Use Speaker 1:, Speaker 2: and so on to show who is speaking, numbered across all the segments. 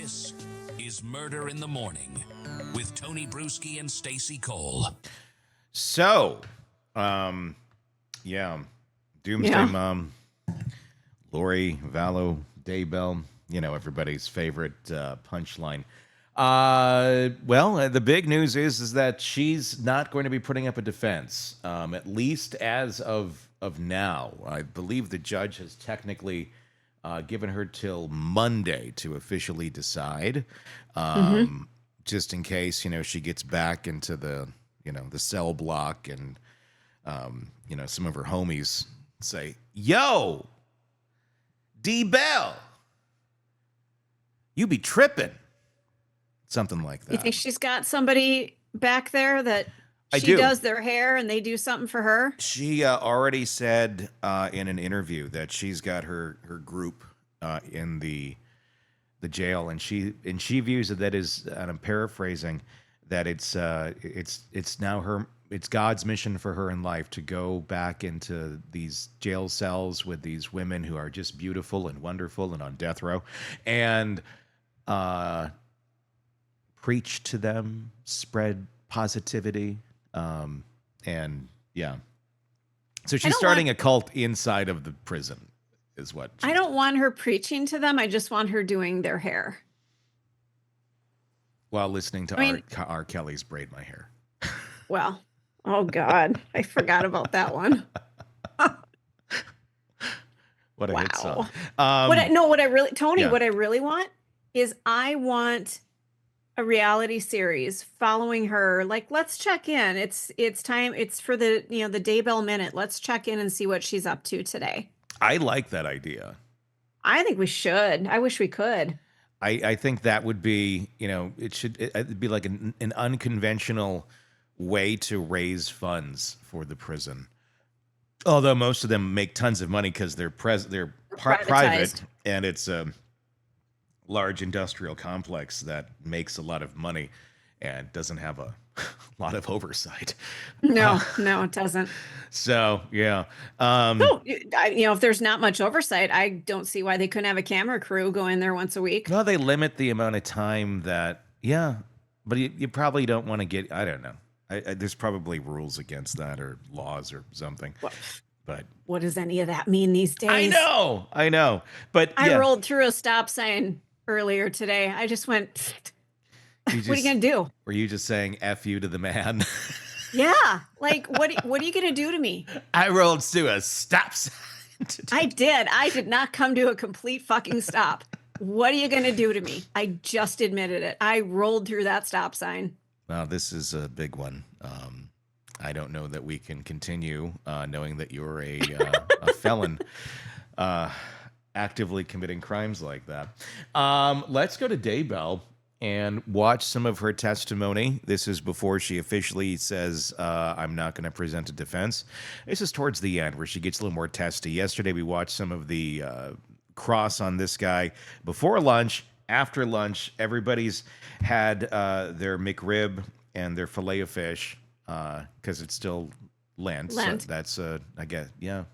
Speaker 1: This is Murder in the Morning with Tony Bruschi and Stacey Cole.
Speaker 2: So, Doomsday Mom, Lori Vallow, Daybell, everybody's favorite punchline. The big news is that she's not going to be putting up a defense, at least as of now. I believe the judge has technically given her till Monday to officially decide, just in case, she gets back into the cell block and, some of her homies say, yo, Daybell, you be tripping. Something like that.
Speaker 3: You think she's got somebody back there that does their hair and they do something for her?
Speaker 2: She already said in an interview that she's got her group in the jail, and she views it that is, and I'm paraphrasing, that it's now it's God's mission for her in life to go back into these jail cells with these women who are just beautiful and wonderful and on death row, and preach to them, spread positivity, and yeah. So she's starting a cult inside of the prison, is what.
Speaker 3: I don't want her preaching to them. I just want her doing their hair.
Speaker 2: While listening to R. Kelly's Braid My Hair.
Speaker 3: Well, oh God, I forgot about that one.
Speaker 2: What a hit song.
Speaker 3: What I really want is I want a reality series following her. Like, let's check in. It's time. It's for the Daybell Minute. Let's check in and see what she's up to today.
Speaker 2: I like that idea.
Speaker 3: I think we should. I wish we could.
Speaker 2: I think that would be, it'd be like an unconventional way to raise funds for the prison. Although most of them make tons of money because they're private, and it's a large industrial complex that makes a lot of money and doesn't have a lot of oversight.
Speaker 3: No, it doesn't.
Speaker 2: So, yeah.
Speaker 3: If there's not much oversight, I don't see why they couldn't have a camera crew go in there once a week.
Speaker 2: No, they limit the amount of time but you probably don't want to get, I don't know. There's probably rules against that or laws or something. But
Speaker 3: what does any of that mean these days?
Speaker 2: I know. But
Speaker 3: I rolled through a stop sign earlier today. I just went, what are you going to do?
Speaker 2: Were you just saying F you to the man?
Speaker 3: Yeah. Like, what are you going to do to me?
Speaker 2: I rolled through a stop sign today.
Speaker 3: I did. I did not come to a complete fucking stop. What are you going to do to me? I just admitted it. I rolled through that stop sign.
Speaker 2: Well, this is a big one. I don't know that we can continue knowing that you're a felon actively committing crimes like that. Let's go to Daybell and watch some of her testimony. This is before she officially says, I'm not going to present a defense. This is towards the end where she gets a little more testy. Yesterday, we watched some of the cross on this guy before lunch. After lunch, everybody's had their McRib and their filet of fish because it's still Lent. So that's, I guess, yeah.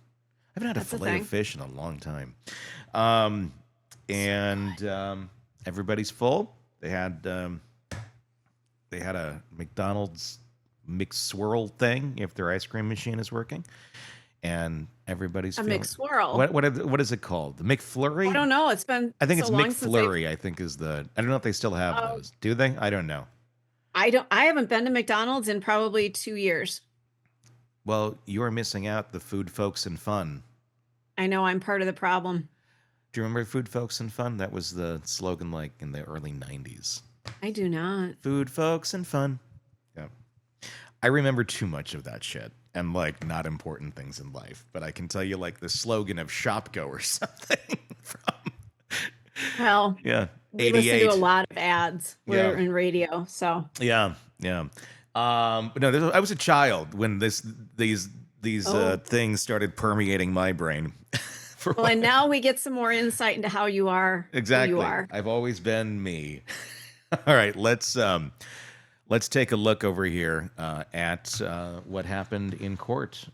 Speaker 2: I haven't had a filet of fish in a long time. Everybody's full. They had a McDonald's McSwirl thing if their ice cream machine is working, and everybody's
Speaker 3: McSwirl.
Speaker 2: What is it called? The McFlurry?
Speaker 3: I don't know. It's been
Speaker 2: I think it's McFlurry. I think is the. I don't know if they still have those. Do they? I don't know.
Speaker 3: I haven't been to McDonald's in probably 2 years.
Speaker 2: Well, you are missing out the Food, Folks, and Fun.
Speaker 3: I know I'm part of the problem.
Speaker 2: Do you remember Food, Folks, and Fun? That was the slogan like in the early 90s.
Speaker 3: I do not.
Speaker 2: Food, Folks, and Fun. Yeah. I remember too much of that shit and like not important things in life. But I can tell you like the slogan of Shopgo or something from...
Speaker 3: Well,
Speaker 2: yeah.
Speaker 3: We listen to a lot of ads. We're in radio, so.
Speaker 2: Yeah. But no, I was a child when these things started permeating my brain.
Speaker 3: And now we get some more insight into how you are.
Speaker 2: Exactly.
Speaker 3: Who you are.
Speaker 2: I've always been me. All right, let's take a look over here at what happened in court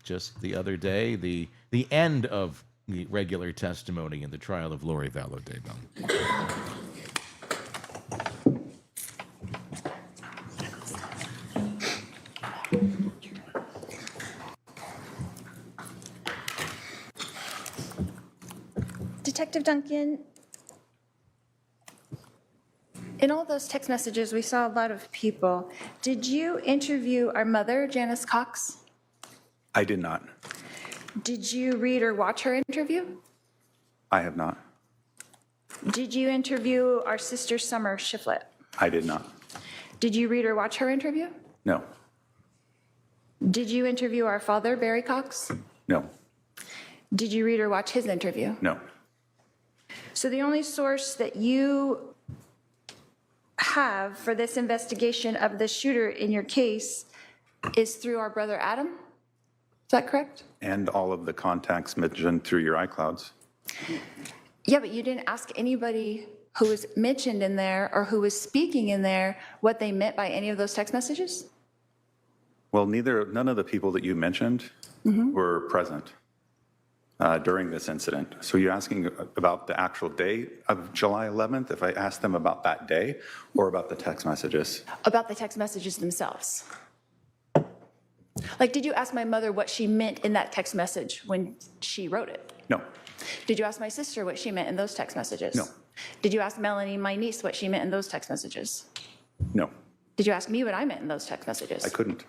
Speaker 2: just the other day. The end of the regular testimony in the trial of Lori Vallow Daybell.
Speaker 4: Detective Duncan, in all those text messages, we saw a lot of people. Did you interview our mother, Janice Cox?
Speaker 5: I did not.
Speaker 4: Did you read or watch her interview?
Speaker 5: I have not.
Speaker 4: Did you interview our sister, Summer Shiflett?
Speaker 5: I did not.
Speaker 4: Did you read or watch her interview?
Speaker 5: No.
Speaker 4: Did you interview our father, Barry Cox?
Speaker 5: No.
Speaker 4: Did you read or watch his interview?
Speaker 5: No.
Speaker 4: So the only source that you have for this investigation of the shooter in your case is through our brother Adam? Is that correct?
Speaker 5: And all of the contacts mentioned through your iClouds.
Speaker 4: Yeah, but you didn't ask anybody who was mentioned in there or who was speaking in there what they meant by any of those text messages?
Speaker 5: Well, none of the people that you mentioned were present during this incident. So you're asking about the actual day of July 11th, if I asked them about that day, or about the text messages?
Speaker 4: About the text messages themselves. Like, did you ask my mother what she meant in that text message when she wrote it?
Speaker 5: No.
Speaker 4: Did you ask my sister what she meant in those text messages?
Speaker 5: No.
Speaker 4: Did you ask Melanie, my niece, what she meant in those text messages?
Speaker 5: No.
Speaker 4: Did you ask me what I meant in those text messages?
Speaker 5: I couldn't.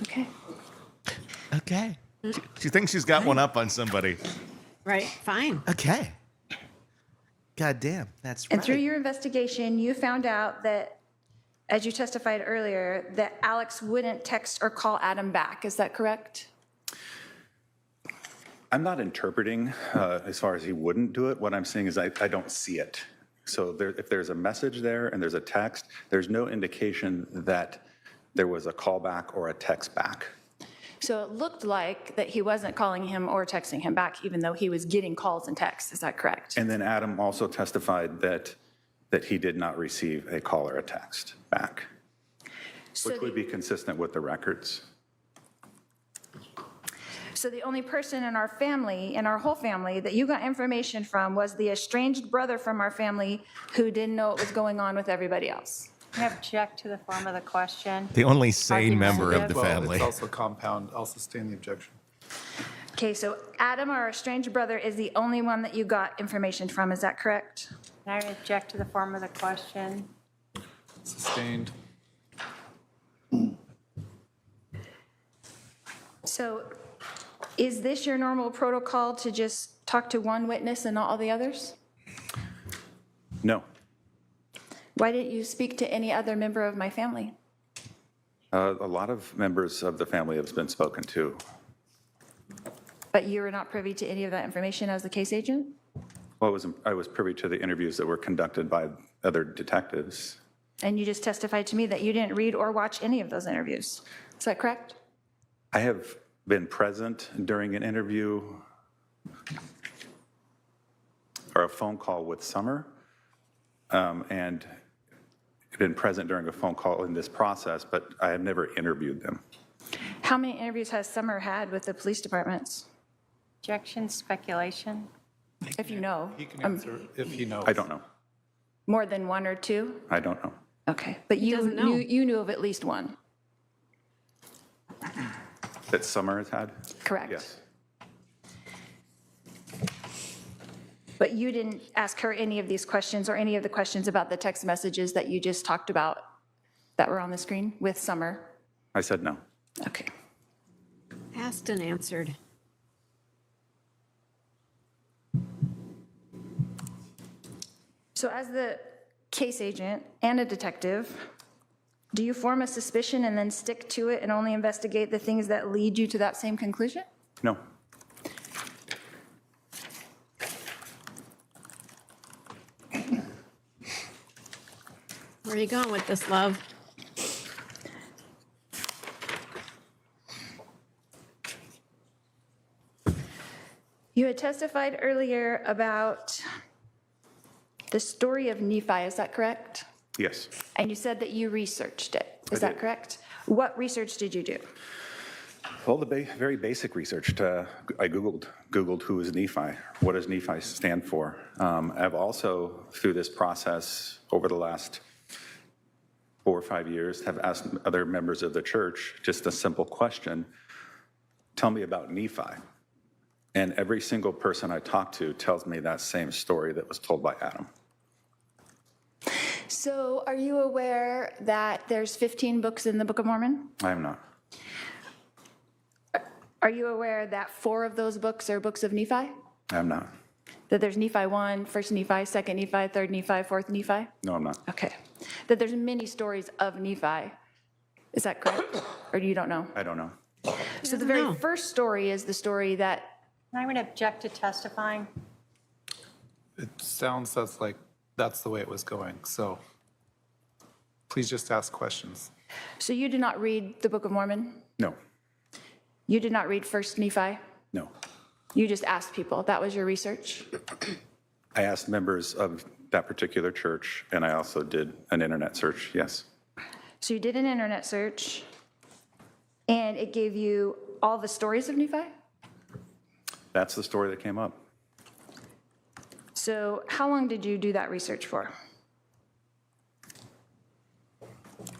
Speaker 4: Okay.
Speaker 2: Okay. She thinks she's got one up on somebody.
Speaker 3: Right. Fine.
Speaker 2: Okay. God damn, that's right.
Speaker 4: And through your investigation, you found out that, as you testified earlier, that Alex wouldn't text or call Adam back. Is that correct?
Speaker 5: I'm not interpreting as far as he wouldn't do it. What I'm saying is I don't see it. So if there's a message there and there's a text, there's no indication that there was a call back or a text back.
Speaker 4: So it looked like that he wasn't calling him or texting him back, even though he was getting calls and texts. Is that correct?
Speaker 5: And then Adam also testified that he did not receive a call or a text back, which would be consistent with the records.
Speaker 4: So the only person in our family, in our whole family, that you got information from was the estranged brother from our family who didn't know what was going on with everybody else.
Speaker 6: I object to the form of the question.
Speaker 2: The only sane member of the
Speaker 7: Well,
Speaker 2: family.
Speaker 7: it's also compound. I'll sustain the objection.
Speaker 4: Okay, so Adam, our estranged brother, is the only one that you got information from. Is that correct?
Speaker 6: I object to the form of the question.
Speaker 7: Sustained.
Speaker 4: So is this your normal protocol to just talk to one witness and not all the others?
Speaker 5: No.
Speaker 4: Why didn't you speak to any other member of my family?
Speaker 5: A lot of members of the family have been spoken to.
Speaker 4: But you were not privy to any of that information as the case agent?
Speaker 5: Well, I was privy to the interviews that were conducted by other detectives.
Speaker 4: And you just testified to me that you didn't read or watch any of those interviews. Is that correct?
Speaker 5: I have been present during an interview or a phone call with Summer, and been present during a phone call in this process, but I have never interviewed them.
Speaker 4: How many interviews has Summer had with the police departments?
Speaker 6: Objection, speculation.
Speaker 4: If you know.
Speaker 7: He can answer if he knows.
Speaker 5: I don't know.
Speaker 4: More than one or two?
Speaker 5: I don't know.
Speaker 4: Okay, but you
Speaker 3: doesn't know.
Speaker 4: knew of at least one,
Speaker 5: That Summer has had?
Speaker 4: correct?
Speaker 5: Yes.
Speaker 4: But you didn't ask her any of these questions or any of the questions about the text messages that you just talked about that were on the screen with Summer?
Speaker 5: I said no.
Speaker 4: Okay.
Speaker 3: Asked and answered.
Speaker 4: So as the case agent and a detective, do you form a suspicion and then stick to it and only investigate the things that lead you to that same conclusion?
Speaker 5: No.
Speaker 3: Where are you going with this, love?
Speaker 4: You had testified earlier about the story of Nephi, is that correct?
Speaker 5: Yes.
Speaker 4: And you said that you researched it, is
Speaker 5: I
Speaker 4: that
Speaker 5: did.
Speaker 4: correct? What research did you do?
Speaker 5: Well, the very basic research. I Googled who is Nephi. What does Nephi stand for? I've also, through this process over the last 4 or 5 years, have asked other members of the church just a simple question. Tell me about Nephi. And every single person I talk to tells me that same story that was told by Adam.
Speaker 4: So are you aware that there's 15 books in the Book of Mormon?
Speaker 5: I am not.
Speaker 4: Are you aware that 4 of those books are books of Nephi?
Speaker 5: I am not.
Speaker 4: That there's Nephi 1, 1st Nephi, 2nd Nephi, 3rd Nephi, 4th Nephi?
Speaker 5: No, I'm not.
Speaker 4: Okay. That there's many stories of Nephi. Is that correct? Or you don't know?
Speaker 5: I don't know.
Speaker 4: So the very first story is the story that,
Speaker 6: I'm going to object to testifying.
Speaker 7: It sounds like that's the way it was going, so please just ask questions.
Speaker 4: so you did not read the Book of Mormon?
Speaker 5: No.
Speaker 4: You did not read 1st Nephi?
Speaker 5: No.
Speaker 4: You just asked people. That was your research?
Speaker 5: I asked members of that particular church, and I also did an internet search, yes.
Speaker 4: So you did an internet search, and it gave you all the stories of Nephi?
Speaker 5: That's the story that came up.
Speaker 4: So how long did you do that research for?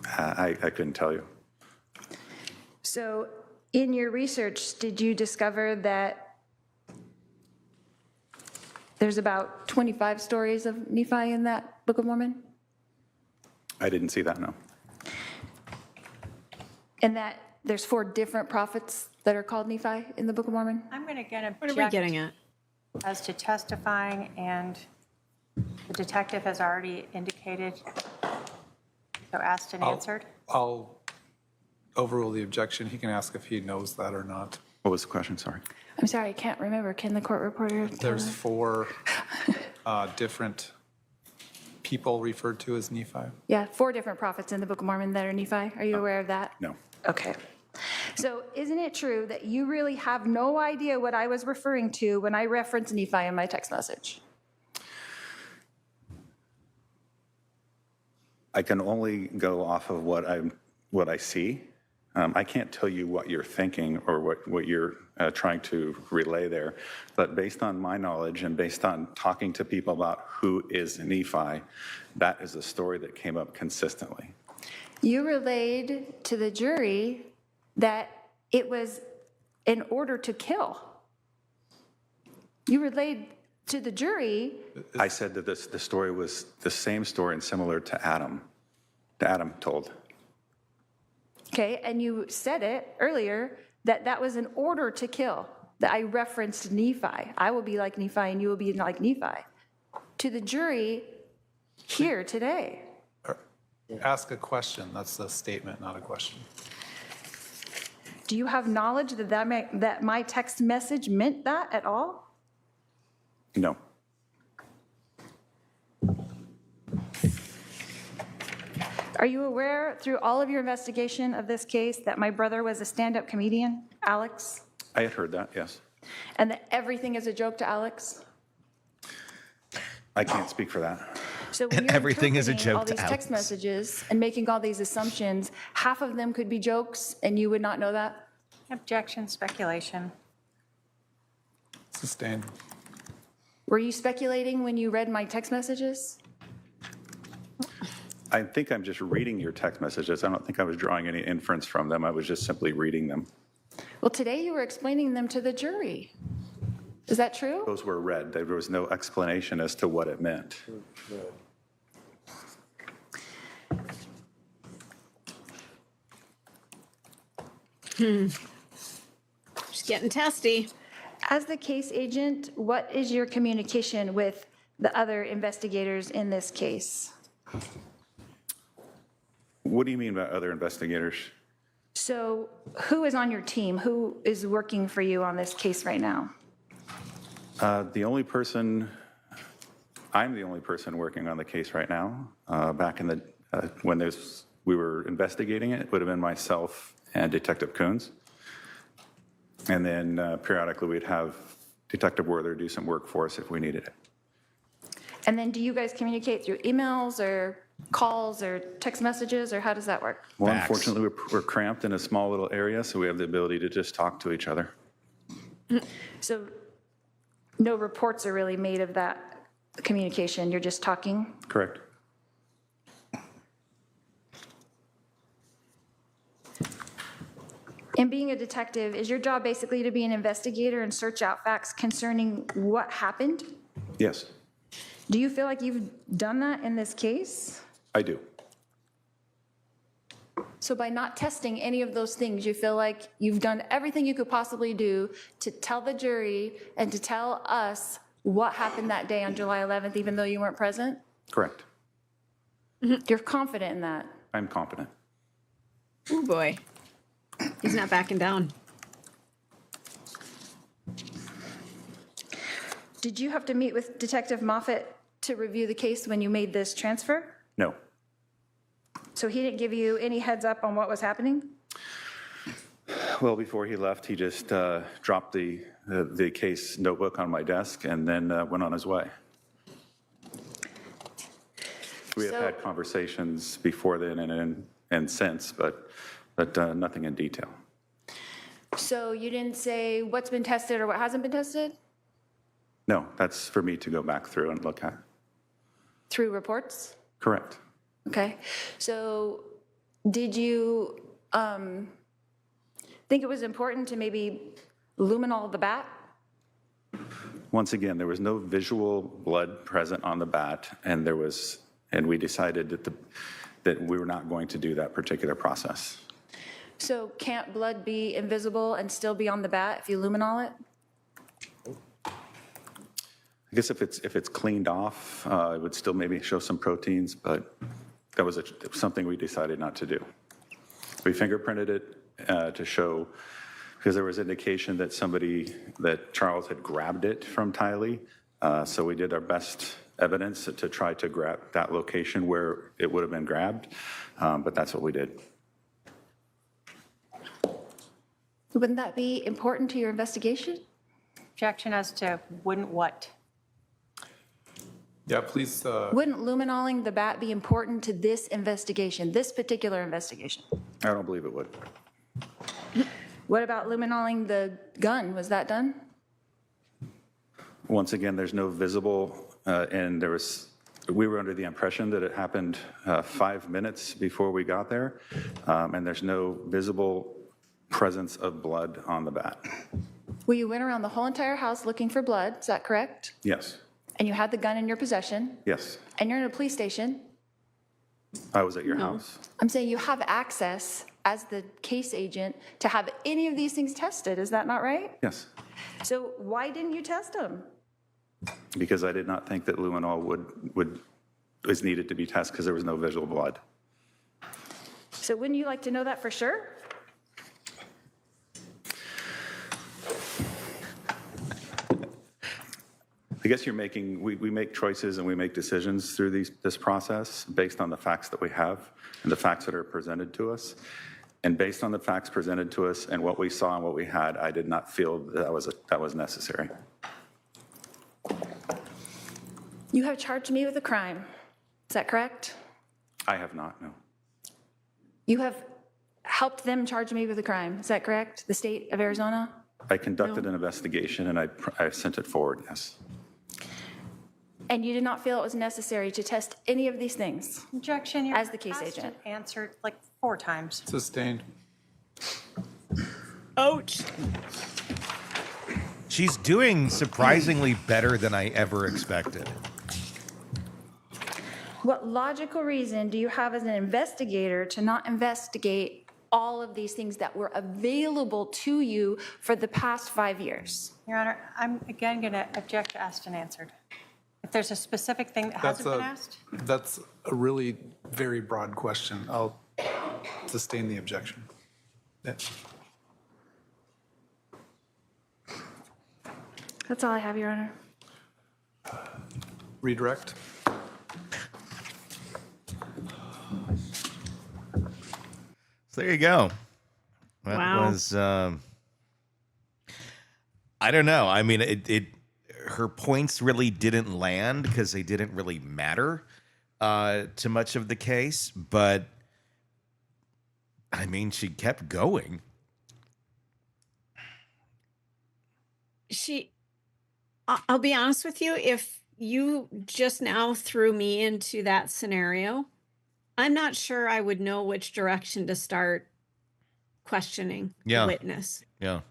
Speaker 5: I couldn't tell you.
Speaker 4: So in your research, did you discover that there's about 25 stories of Nephi in that Book of Mormon?
Speaker 5: I didn't see that, no.
Speaker 4: And that there's 4 different prophets that are called Nephi in the Book of Mormon?
Speaker 6: I'm going to again
Speaker 3: What are we getting
Speaker 6: object
Speaker 3: at?
Speaker 6: as to testifying, and the detective has already indicated, so asked and answered.
Speaker 7: I'll overrule the objection. He can ask if he knows that or not.
Speaker 5: What was the question? Sorry.
Speaker 4: I'm sorry, I can't remember. Can the court reporter tell
Speaker 7: There's
Speaker 4: us?
Speaker 7: 4 different people referred to as Nephi.
Speaker 4: Yeah, 4 different prophets in the Book of Mormon that are Nephi. Are you aware of that?
Speaker 5: No.
Speaker 4: Okay. So isn't it true that you really have no idea what I was referring to when I referenced Nephi in my text message?
Speaker 5: I can only go off of what I see. I can't tell you what you're thinking or what you're trying to relay there. But based on my knowledge and based on talking to people about who is Nephi, that is a story that came up consistently.
Speaker 4: You relayed to the jury that it was in order to kill. You relayed to the jury.
Speaker 5: I said that the story was the same story and similar to Adam told.
Speaker 4: Okay, and you said it earlier that that was in order to kill, that I referenced Nephi. I will be like Nephi and you will be like Nephi. To the jury here today.
Speaker 7: Ask a question. That's a statement, not a question.
Speaker 4: Do you have knowledge that my text message meant that at all?
Speaker 5: No.
Speaker 4: Are you aware through all of your investigation of this case that my brother was a stand-up comedian, Alex?
Speaker 5: I had heard that, yes.
Speaker 4: And that everything is a joke to Alex?
Speaker 5: I can't speak for that.
Speaker 4: So when
Speaker 2: And
Speaker 4: you're
Speaker 2: everything is a
Speaker 4: interpreting
Speaker 2: joke
Speaker 4: all
Speaker 2: to
Speaker 4: these text
Speaker 2: Alex.
Speaker 4: messages and making all these assumptions, half of them could be jokes and you would not know that?
Speaker 6: Objection, speculation.
Speaker 7: Sustained.
Speaker 4: Were you speculating when you read my text messages?
Speaker 5: I think I'm just reading your text messages. I don't think I was drawing any inference from them. I was just simply reading them.
Speaker 4: Well, today you were explaining them to the jury. Is that true?
Speaker 5: Those were read. There was no explanation as to what it meant.
Speaker 3: Just getting testy.
Speaker 4: As the case agent, what is your communication with the other investigators in this case?
Speaker 5: What do you mean by other investigators?
Speaker 4: So who is on your team? Who is working for you on this case right now?
Speaker 5: The only person, I'm the only person working on the case right now. Back in the, when we were investigating it, it would have been myself and Detective Coons. And then periodically we'd have Detective Werther do some work for us if we needed it.
Speaker 4: And then do you guys communicate through emails or calls or text messages, or how does that work?
Speaker 5: Well,
Speaker 2: Facts.
Speaker 5: unfortunately, we're cramped in a small little area, so we have the ability to just talk to each other.
Speaker 4: So no reports are really made of that communication, you're just talking?
Speaker 5: Correct.
Speaker 4: in being a detective, is your job basically to be an investigator and search out facts concerning what happened?
Speaker 5: Yes,
Speaker 4: Do you feel like you've done that in this case?
Speaker 5: I do.
Speaker 4: So by not testing any of those things, you feel like you've done everything you could possibly do to tell the jury and to tell us what happened that day on July 11th, even though you weren't present?
Speaker 5: Correct.
Speaker 4: You're confident in that?
Speaker 5: I'm competent.
Speaker 3: Oh, boy. He's not backing down.
Speaker 4: Did you have to meet with Detective Moffett to review the case when you made this transfer?
Speaker 5: No,
Speaker 4: So he didn't give you any heads up on what was happening?
Speaker 5: well, before he left, he just dropped the case notebook on my desk and then went on his way. We have
Speaker 4: So-
Speaker 5: had conversations before then and since, but nothing in detail.
Speaker 4: So you didn't say what's been tested or what hasn't been tested
Speaker 5: No, that's for me to go back through and look at.
Speaker 4: through reports?
Speaker 5: Correct.
Speaker 4: Okay, so did you think it was important to maybe luminol the bat?
Speaker 5: Once again, there was no visual blood present on the bat, and we decided that we were not going to do that particular process.
Speaker 4: So can't blood be invisible and still be on the bat if you luminol it?
Speaker 5: I guess if it's cleaned off, it would still maybe show some proteins, but that was something we decided not to do. We fingerprinted it to show, because there was indication that Charles had grabbed it from Tylee. So we did our best evidence to try to grab that location where it would have been grabbed, but that's what we did.
Speaker 4: Wouldn't that be important to your investigation?
Speaker 6: Objection as to wouldn't what?
Speaker 7: Yeah, please,
Speaker 4: Wouldn't luminoling the bat be important to this investigation, this particular investigation?
Speaker 5: I don't believe it would.
Speaker 4: What about luminoling the gun? Was that done?
Speaker 5: Once again, there's no visible, and we were under the impression that it happened 5 minutes before we got there, and there's no visible presence of blood on the bat.
Speaker 4: Well, you went around the whole entire house looking for blood, is that correct?
Speaker 5: Yes,
Speaker 4: And you had the gun in your possession,
Speaker 5: yes.
Speaker 4: and you're in a police station.
Speaker 5: I was at your house.
Speaker 4: I'm saying you have access as the case agent to have any of these things tested, is that not right?
Speaker 5: Yes,
Speaker 4: So why didn't you test them?
Speaker 5: because I did not think that luminol was needed to be tested because there was no visual blood.
Speaker 4: So wouldn't you like to know that for sure?
Speaker 5: I guess we make choices and we make decisions through this process based on the facts that we have and the facts that are presented to us. And based on the facts presented to us and what we saw and what we had, I did not feel that was necessary.
Speaker 4: You have charged me with a crime, is that correct?
Speaker 5: I have not, no.
Speaker 4: You have helped them charge me with a crime, is that correct? The state of Arizona?
Speaker 5: I conducted an investigation and I sent it forward, yes.
Speaker 4: And you did not feel it was necessary to test any of these things?
Speaker 6: Objection, your
Speaker 4: As the case
Speaker 6: question
Speaker 4: agent.
Speaker 6: answered like 4 times.
Speaker 7: sustained.
Speaker 3: Ouch.
Speaker 2: She's doing surprisingly better than I ever expected.
Speaker 4: What logical reason do you have as an investigator to not investigate all of these things that were available to you for the past 5 years?
Speaker 6: Your Honor, I'm again going to object to asked and answered. If there's a specific thing that hasn't been asked,
Speaker 7: That's a really very broad question. I'll sustain the objection. Yeah.
Speaker 4: That's all I have, Your Honor.
Speaker 7: Redirect.
Speaker 2: So there you go. That
Speaker 3: Wow.
Speaker 2: was, I don't know. I mean, her points really didn't land because they didn't really matter to much of the case. But I mean, she kept going.
Speaker 3: I'll be honest with you, if you just now threw me into that scenario, I'm not sure I would know which direction to start questioning
Speaker 2: Yeah.
Speaker 3: the witness.
Speaker 2: Yeah.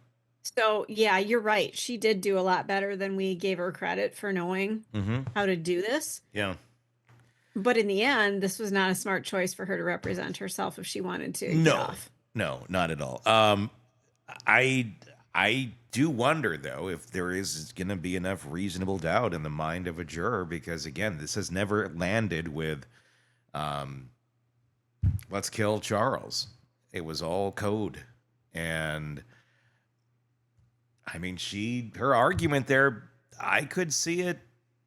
Speaker 3: So, yeah, you're right. She did do a lot better than we gave her credit for knowing how to do this.
Speaker 2: Yeah.
Speaker 3: But in the end, this was not a smart choice for her to represent herself if she wanted to get
Speaker 2: No,
Speaker 3: off.
Speaker 2: no, not at all. I do wonder though if there is going to be enough reasonable doubt in the mind of a juror, because again, this has never landed with, let's kill Charles. It was all code, and I mean, her argument there, I could see it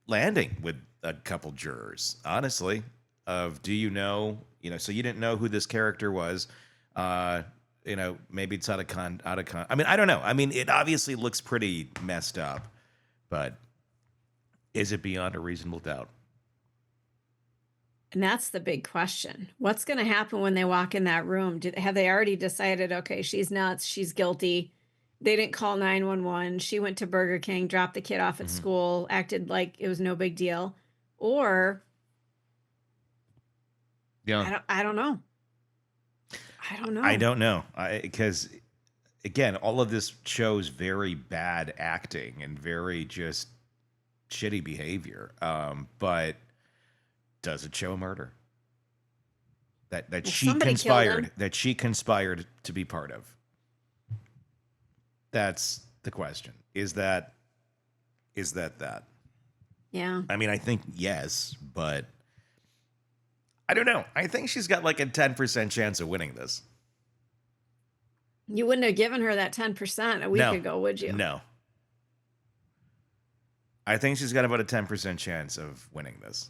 Speaker 2: landing with a couple jurors, honestly, of, do you know, so you didn't know who this character was, maybe it's out of con. I mean, I don't know. I mean, it obviously looks pretty messed up, but is it beyond a reasonable doubt?
Speaker 3: And that's the big question. What's going to happen when they walk in that room? Have they already decided, okay, she's nuts, she's guilty? They didn't call 911. She went to Burger King, dropped the kid off at school, acted like it was no big deal. Or,
Speaker 2: Yeah,
Speaker 3: I don't know.
Speaker 2: I don't know, because again, all of this shows very bad acting and very just shitty behavior. But does it show a murder that she conspired to be part of? That's the question. Is that?
Speaker 3: Yeah.
Speaker 2: I mean, I think yes, but I don't know. I think she's got like a 10% chance of winning this.
Speaker 3: You wouldn't have given her that 10% a week ago, would you?
Speaker 2: No. I think she's got about a 10% chance of winning this.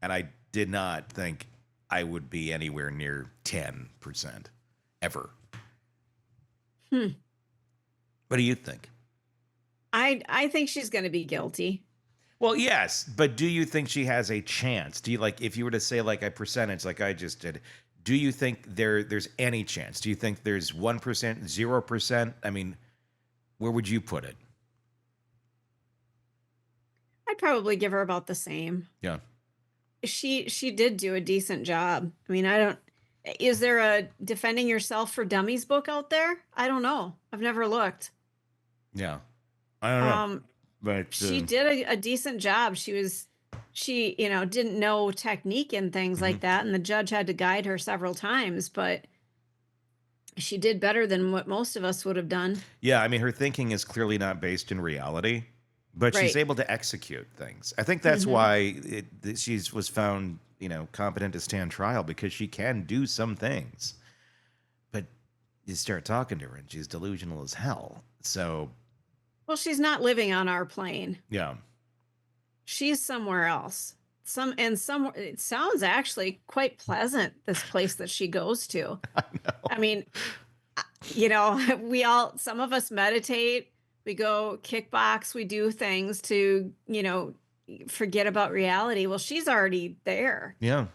Speaker 2: And I did not think I would be anywhere near 10% ever. What do you think?
Speaker 3: I think she's going to be guilty.
Speaker 2: Well, yes, but do you think she has a chance? Do you, like, if you were to say like a percentage like I just did, do you think there's any chance? Do you think there's 1%, 0%? I mean, where would you put it?
Speaker 3: I'd probably give her about the same.
Speaker 2: Yeah.
Speaker 3: She did do a decent job. I mean, is there a Defending Yourself for Dummies book out there? I don't know. I've never looked.
Speaker 2: Yeah. I don't know. But
Speaker 3: she did a decent job. She didn't know technique and things like that, and the judge had to guide her several times, but she did better than what most of us would have done.
Speaker 2: Yeah, I mean, her thinking is clearly not based in reality, but she's able to execute things. I think that's why she was found, competent to stand trial, because she can do some things. But you start talking to her, and she's delusional as hell. So,
Speaker 3: well, she's not living on our plane.
Speaker 2: Yeah.
Speaker 3: She's somewhere else. It sounds actually quite pleasant, this place that she goes to.
Speaker 2: I know.
Speaker 3: I mean, some of us meditate, we go kickbox, we do things to, forget about reality. Well, she's already there.
Speaker 2: Yeah.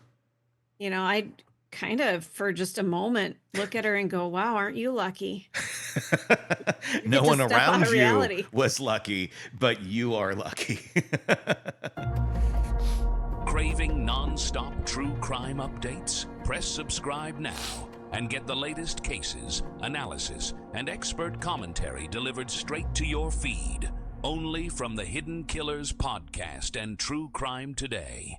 Speaker 3: I kind of, for just a moment, look at her and go, wow, aren't you lucky?
Speaker 2: No one around you was lucky, but you are lucky.
Speaker 1: Craving non-stop true crime updates? Press subscribe now and get the latest cases, analysis, and expert commentary delivered straight to your feed. Only from the Hidden Killers podcast and True Crime Today.